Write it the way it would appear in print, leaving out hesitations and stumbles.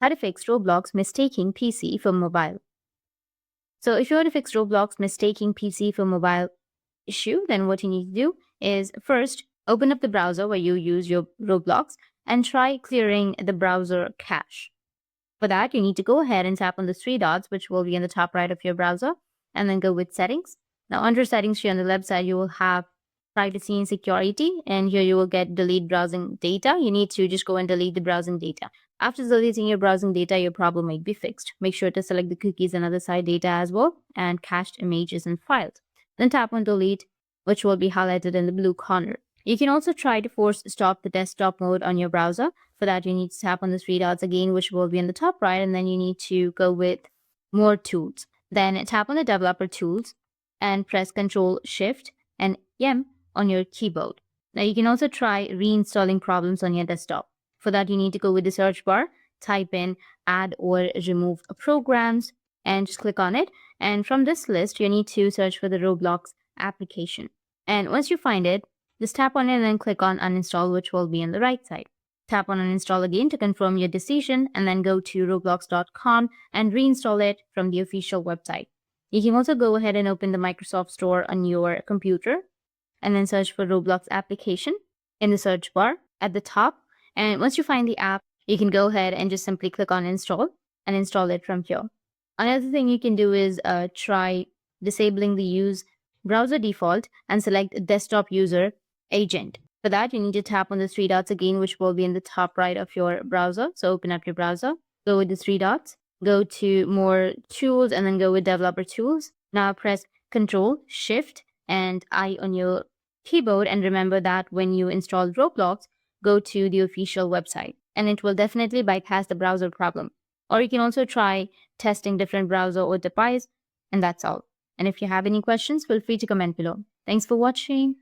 how to fix Roblox mistaking PC for mobile. So if you want to fix Roblox mistaking PC for mobile issue, then what you need to do is first open up the browser where you use your Roblox and try clearing the browser cache. For that, you need to go ahead and tap on the three dots, which will be in the top right of your browser, and then go with settings. Now, under settings here on the left side, you will have privacy and security, and here you will get delete browsing data. You need to just go and delete the browsing data. After deleting your browsing data, your problem might be fixed. Make sure to select the cookies and other side data as well, and cached images and files. Then tap on delete, which will be highlighted in the blue corner. You can also try to force stop the desktop mode on your browser. For that, you need to tap on the three dots again, which will be in the top right, and then you need to go with more tools. Then tap on the developer tools and press Ctrl Shift and M on your keyboard. Now you can also try reinstalling problems on your desktop. For that, you need to go with the search bar, type in add or remove programs, and just click on it. And from this list, you need to search for the Roblox application. And once you find it, just tap on it and then click on uninstall, which will be on the right side. Tap on uninstall again to confirm your decision, and then go to roblox.com and reinstall it from the official website. You can also go ahead and open the Microsoft Store on your computer and then search for Roblox application in the search bar at the top. And once you find the app, you can go ahead and just simply click on install and install it from here. Another thing you can do is try disabling the use browser default and select desktop user agent. For that, you need to tap on the three dots again, which will be in the top right of your browser. So open up your browser, go with the three dots, go to more tools, and then go with developer tools. Now press Ctrl Shift and I on your keyboard, and remember that when you install Roblox, go to the official website, and it will definitely bypass the browser problem. Or you can also try testing different browser or device, and that's all. And if you have any questions, feel free to comment below. Thanks for watching.